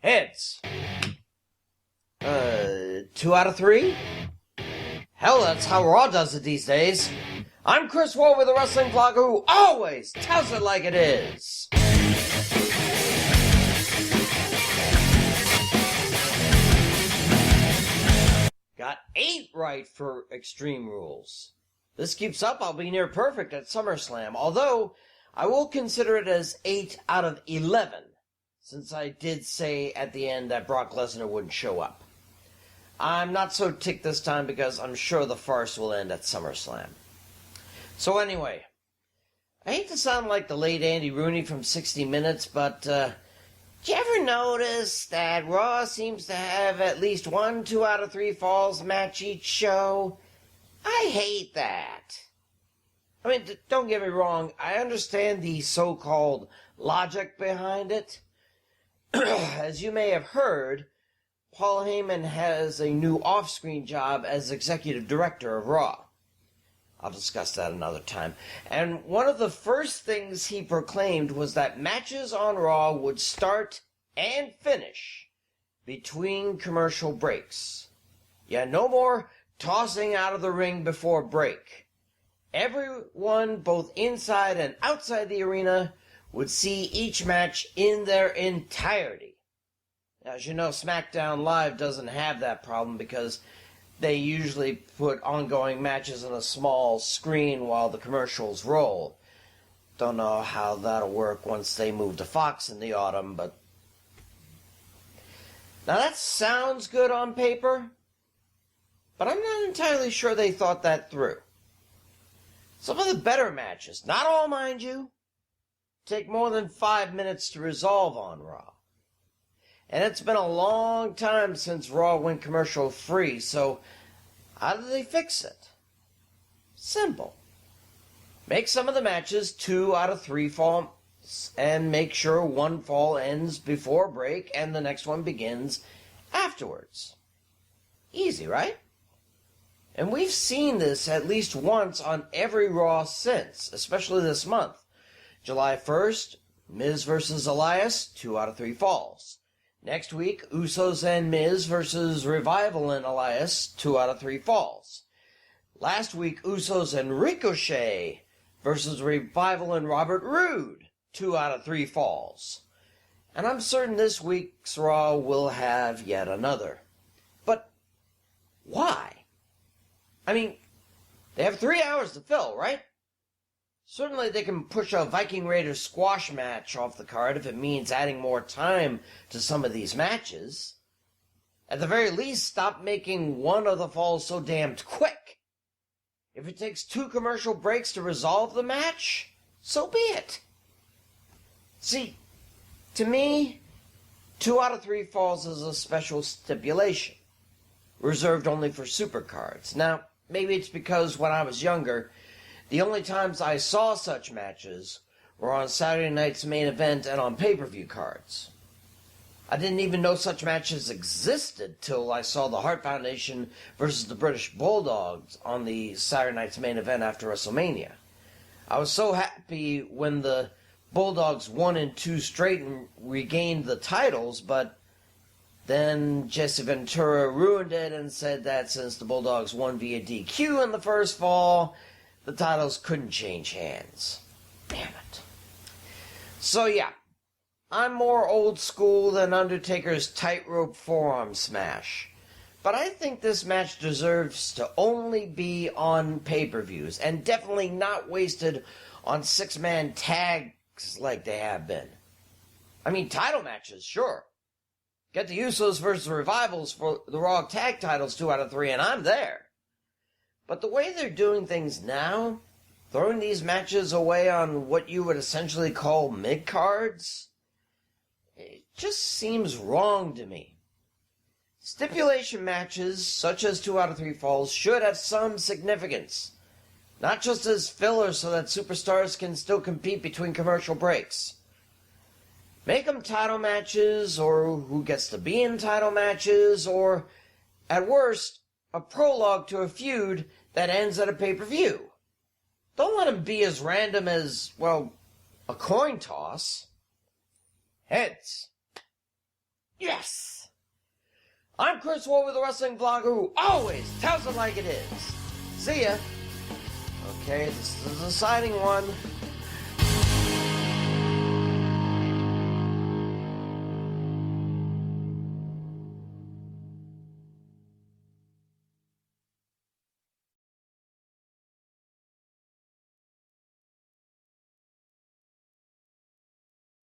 Heads. 2 out of 3? Hell, that's how Raw does it these days. I'm Chris Wolvie, the wrestling vlogger who always tells it like it is. Got 8 right for Extreme Rules. This keeps up, I'll be near perfect at SummerSlam, although I will consider it as 8 out of 11, since I did say at the end that Brock Lesnar wouldn't show up. I'm not so ticked this time because I'm sure the farce will end at SummerSlam. So anyway, I hate to sound like the late Andy Rooney from 60 Minutes, but did you ever notice that Raw seems to have at least 1 2 out of 3 falls match each show? I hate that. I mean, don't get me wrong, I understand the so-called logic behind it. As you may have heard, Paul Heyman has a new off-screen job as executive director of Raw. I'll discuss that another time. And one of the first things he proclaimed was that matches on Raw would start and finish between commercial breaks. Yeah, no more tossing out of the ring before break. Everyone, both inside and outside the arena, would see each match in their entirety. As you know, SmackDown Live doesn't have that problem because they usually put ongoing matches on a small screen while the commercials roll. Don't know how that'll work once they move to Fox in the autumn, but... Now that sounds good on paper, but I'm not entirely sure they thought that through. Some of the better matches, not all mind you, take more than 5 minutes to resolve on Raw. And it's been a long time since Raw went commercial free, so how do they fix it? Simple. Make some of the matches 2 out of 3 falls, and make sure one fall ends before break and the next one begins afterwards. Easy, right? And we've seen this at least once on every Raw since, especially this month. July 1st, Miz versus Elias, 2 out of 3 falls. Next week, Usos and Miz versus Revival and Elias, 2 out of 3 falls. Last week, Usos and Ricochet versus Revival and Robert Roode, 2 out of 3 falls. And I'm certain this week's Raw will have yet another. But why? I mean, they have 3 hours to fill, right? Certainly they can push a Viking Raiders squash match off the card if it means adding more time to some of these matches. At the very least, stop making one of the falls so damned quick. If it takes 2 commercial breaks to resolve the match, so be it. See, to me, 2 out of 3 falls is a special stipulation, reserved only for supercards. Now, maybe it's because when I was younger, the only times I saw such matches were on Saturday night's main event and on pay-per-view cards. I didn't even know such matches existed till I saw the Hart Foundation versus the British Bulldogs on the Saturday night's main event after WrestleMania. I was so happy when the Bulldogs won in 2 straight and regained the titles, but then Jesse Ventura ruined it and said that since the Bulldogs won via DQ in the first fall, the titles couldn't change hands. Damn it. So yeah, I'm more old school than Undertaker's tightrope forearm smash. But I think this match deserves to only be on pay-per-views, and definitely not wasted on 6-man tags like they have been. I mean, title matches, sure. Get the Usos versus Revivals for the Raw tag titles 2 out of 3, and I'm there. But the way they're doing things now, throwing these matches away on what you would essentially call mid-cards, it just seems wrong to me. Stipulation matches, such as 2 out of 3 falls, should have some significance. Not just as fillers so that superstars can still compete between commercial breaks. Make them title matches, or who gets to be in title matches, or, at worst, a prologue to a feud that ends at a pay-per-view. Don't let them be as random as, well, a coin toss. Heads. Yeah. I'm Chris Wolvie, the wrestling vlogger who always tells it like it is. See ya. Okay, this is a deciding one.